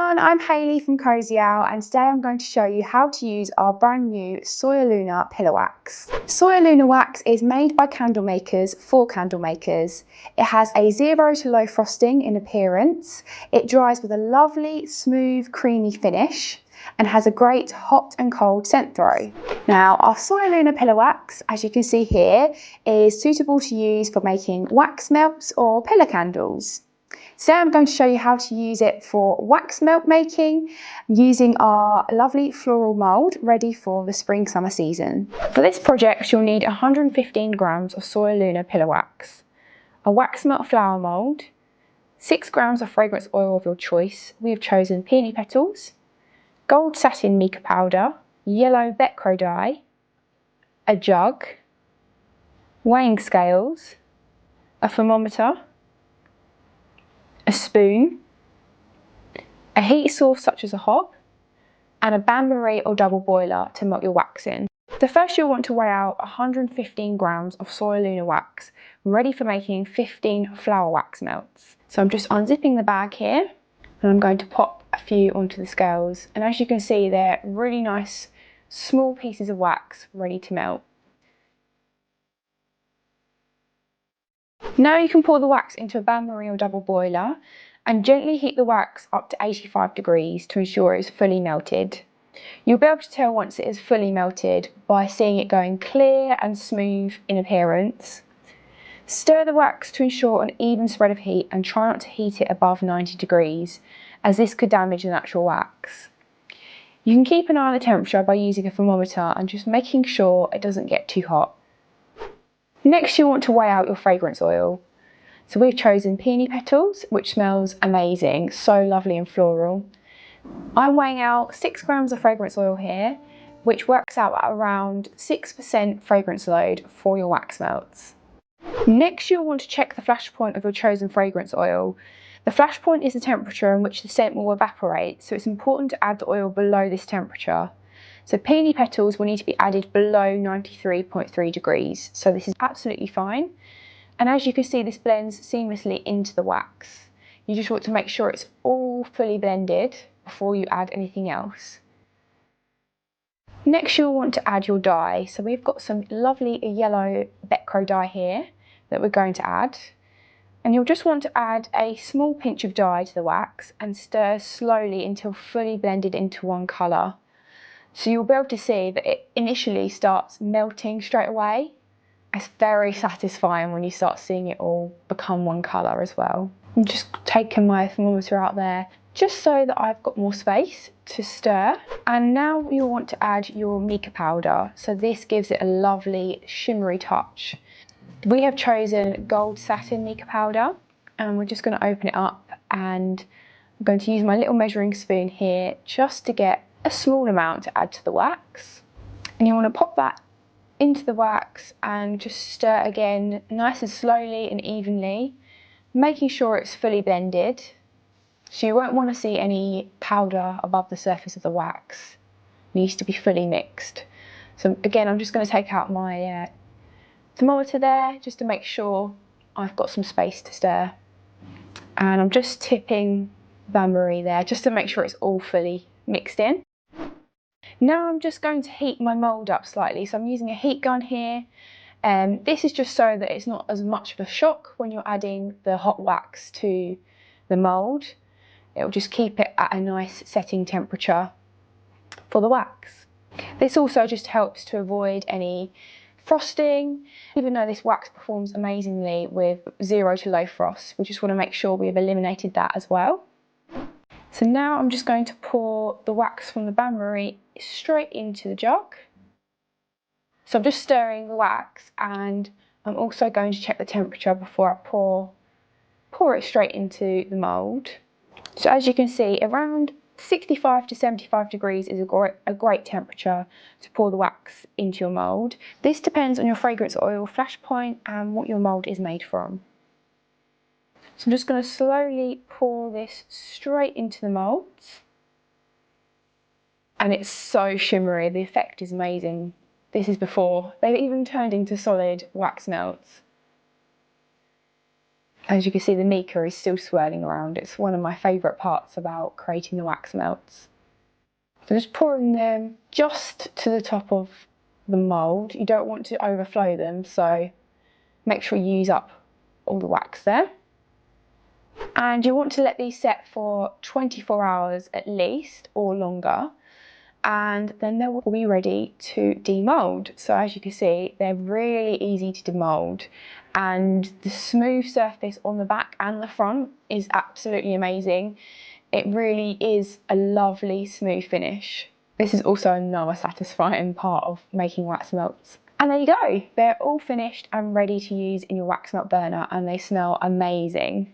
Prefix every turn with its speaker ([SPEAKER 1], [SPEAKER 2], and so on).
[SPEAKER 1] everyone, I'm Hayley from Cosy Owl, and today I'm going to show you how to use our brand new SoyaLuna Pillar Wax. SoyaLuna Wax is made by candle makers for candle makers. It has a 0 to low frosting in appearance. It dries with a lovely, smooth, creamy finish and has a great hot and cold scent throw. Now, our SoyaLuna Pillar Wax, as you can see here, is suitable to use for making wax melts or pillar candles. Today I'm going to show you how to use it for wax melt making using our lovely floral mould ready for the spring-summer season. For this project you'll need 115 grams of SoyaLuna Pillar Wax, a wax melt flower mould, 6 grams of fragrance oil of your choice. We have chosen peony petals, gold satin mica powder, yellow Velcro dye, a jug, weighing scales, a thermometer, a spoon, a heat source such as a hob, and a bain-marie or double boiler to melt your wax in. So first you'll want to weigh out 115 grams of SoyaLuna wax, ready for making 15 flower wax melts. So I'm just unzipping the bag here, and I'm going to pop a few onto the scales. And as you can see, they're really nice, small pieces of wax ready to melt. Now you can pour the wax into a bain-marie or double boiler and gently heat the wax up to 85 degrees to ensure it's fully melted. You'll be able to tell once it is fully melted by seeing it going clear and smooth in appearance. Stir the wax to ensure an even spread of heat and try not to heat it above 90 degrees, as this could damage the natural wax. You can keep an eye on the temperature by using a thermometer and just making sure it doesn't get too hot. Next you'll want to weigh out your fragrance oil. So we've chosen peony petals, which smells amazing, so lovely and floral. I'm weighing out 6 grams of fragrance oil here, which works out at around 6% fragrance load for your wax melts. Next you'll want to check the flash point of your chosen fragrance oil. The flash point is the temperature in which the scent will evaporate, so it's important to add the oil below this temperature. So peony petals will need to be added below 93.3 degrees, so this is absolutely fine. And as you can see, this blends seamlessly into the wax. You just want to make sure it's all fully blended before you add anything else. Next you'll want to add your dye. So we've got some lovely yellow Velcro dye here that we're going to add. And you'll just want to add a small pinch of dye to the wax and stir slowly until fully blended into one colour. So you'll be able to see that it initially starts melting straight away. It's very satisfying when you start seeing it all become one colour as well. I'm just taking my thermometer out there just so that I've got more space to stir. And now you'll want to add your mica powder. So this gives it a lovely shimmery touch. We have chosen gold satin mica powder, and we're just going to open it up, and I'm going to use my little measuring spoon here just to get a small amount to add to the wax. And you want to pop that into the wax and just stir again nice and slowly and evenly, making sure it's fully blended. So you won't want to see any powder above the surface of the wax. It needs to be fully mixed. So again, I'm just going to take out my thermometer there just to make sure I've got some space to stir. And I'm just tipping bain-marie there just to make sure it's all fully mixed in. Now I'm just going to heat my mould up slightly. So I'm using a heat gun here. This is just so that it's not as much of a shock when you're adding the hot wax to the mould. It'll just keep it at a nice setting temperature for the wax. This also just helps to avoid any frosting. Even though this wax performs amazingly with 0 to low frost, we just want to make sure we've eliminated that as well. So now I'm just going to pour the wax from the bain-marie straight into the jug. So I'm just stirring the wax, and I'm also going to check the temperature before I pour it straight into the mould. So as you can see, around 65 to 75 degrees is a great temperature to pour the wax into your mould. This depends on your fragrance oil flash point and what your mould is made from. So I'm just going to slowly pour this straight into the moulds. And it's so shimmery, the effect is amazing. This is before they've even turned into solid wax melts. As you can see, the mica is still swirling around. It's one of my favourite parts about creating the wax melts. So just pouring them just to the top of the mould. You don't want to overflow them, so make sure you use up all the wax there. And you want to let these set for 24 hours at least, or longer, and then they will be ready to demold. So as you can see, they're really easy to demold, and the smooth surface on the back and the front is absolutely amazing. It really is a lovely smooth finish. This is also another satisfying part of making wax melts. And there you go, they're all finished and ready to use in your wax melt burner, and they smell amazing.